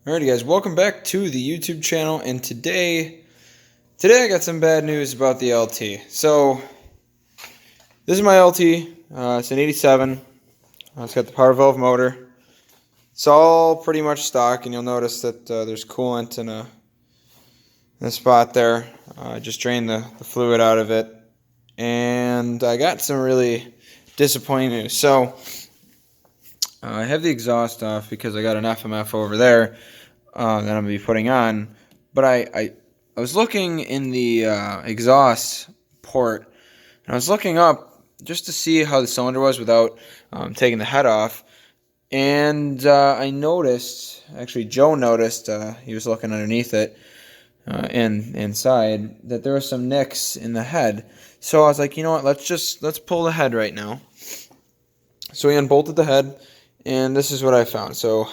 Alrighty guys, welcome back to the YouTube channel, and today I got some bad news about the LT. So, this is my LT, it's an 87, it's got the power valve motor. It's all pretty much stock, and you'll notice that there's coolant in a spot there. I just drained the fluid out of it, and I got some really disappointing news. So, I have the exhaust off because I got an FMF over there that I'm going to be putting on. But I was looking in the exhaust port, and I was looking up just to see how the cylinder was without taking the head off. And I noticed, actually Joe noticed, he was looking underneath it and inside, that there were some nicks in the head. So I was like, you know what, let's pull the head right now. So we unbolted the head, and this is what I found. So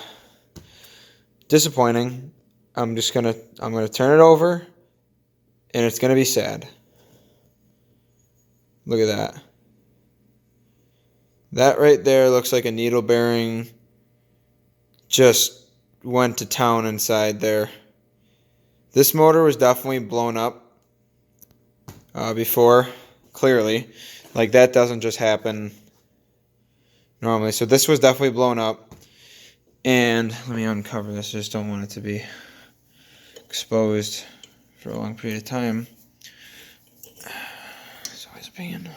disappointing. I'm gonna turn it over, and it's gonna be sad. Look at that. That right there looks like a needle bearing just went to town inside there. This motor was definitely blown up before, clearly. Like, that doesn't just happen normally. So this was definitely blown up. And let me uncover this. I just don't want it to be exposed for a long period of time. It's always pain.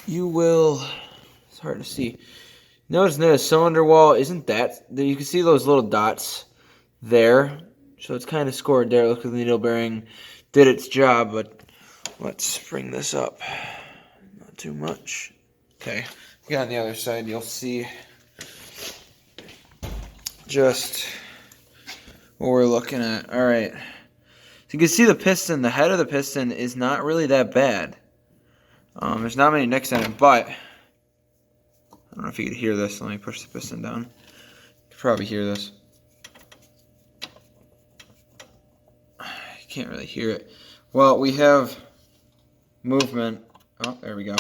It's hard to see. Notice the cylinder wall isn't that, you can see those little dots there. So it's kind of scored there. It looks like the needle bearing did its job, but let's bring this up. Not too much. Okay, on the other side, you'll see just what we're looking at. All right, so you can see the piston. The head of the piston is not really that bad. There's not many nicks in it, but I don't know if you could hear this. Let me push the piston down. You can probably hear this. You can't really hear it. Well, we have movement. Oh, there we go.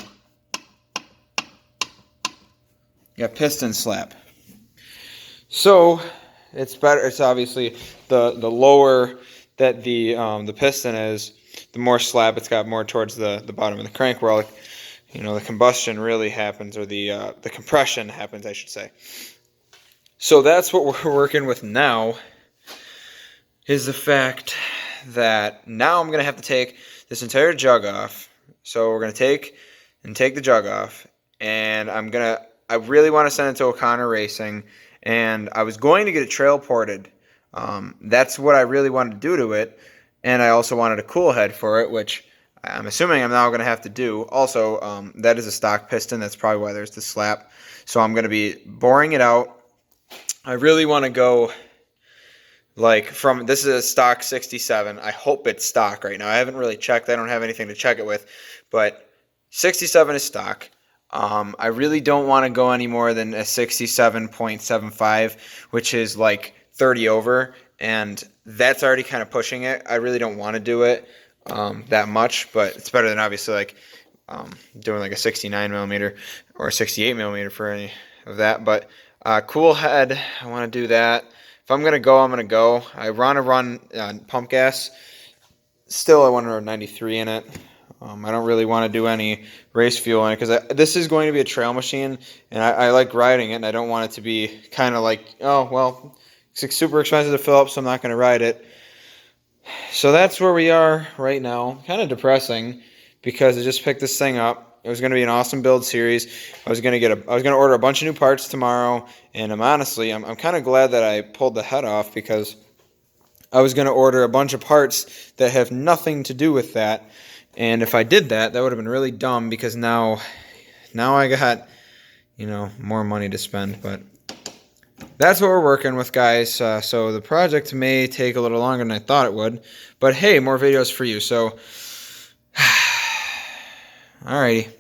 Got piston slap. So it's better. It's obviously the lower that the piston is, the more slap it's got, more towards the bottom of the crank, where the combustion really happens, or the compression happens, I should say. So that's what we're working with now. Is the fact that now I'm gonna have to take this entire jug off. So we're gonna take the jug off, and I really want to send it to O'Connor Racing, and I was going to get it trail ported. That's what I really wanted to do to it, and I also wanted a cool head for it, which I'm assuming I'm now going to have to do. Also, that is a stock piston. That's probably why there's the slap. So I'm going to be boring it out. I really want to go this is a stock 67. I hope it's stock right now. I haven't really checked. I don't have anything to check it with, but 67 is stock. I really don't want to go any more than a 67.75, which is like 30 over, and that's already kind of pushing it. I really don't want to do it that much, but it's better than obviously doing like a 69 millimeter or a 68 millimeter for any of that. But cool head, I want to do that. If I'm gonna go, I'm gonna go. I want to run pump gas. Still, I want to run 93 in it. I don't really want to do any race fuel in it, because this is going to be a trail machine, and I like riding it, and I don't want it to be kind of like, oh, well, it's super expensive to fill up, so I'm not going to ride it. So that's where we are right now. Kind of depressing, because I just picked this thing up. It was going to be an awesome build series. I was going to order a bunch of new parts tomorrow, and I'm kind of glad that I pulled the head off, because I was going to order a bunch of parts that have nothing to do with that. And if I did that, that would have been really dumb, because now I got, more money to spend. But that's what we're working with, guys. So the project may take a little longer than I thought it would. But hey, more videos for you. So, alrighty.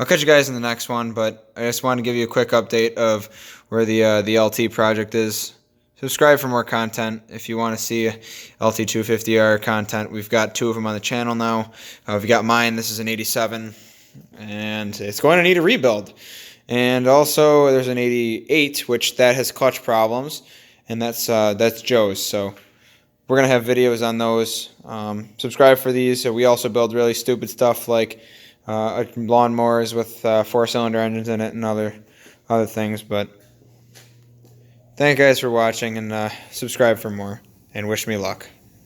I'll catch you guys in the next one. But I just wanted to give you a quick update of where the LT project is. Subscribe for more content if you want to see Lt250r content. We've got 2 of them on the channel now. We've got mine. This is an 87, and it's going to need a rebuild. And also there's an 88, which that has clutch problems, and that's Joe's. So we're gonna have videos on those. Subscribe for these. So we also build really stupid stuff like lawnmowers with 4-cylinder engines in it and other things. But thank you guys for watching, and subscribe for more, and wish me luck.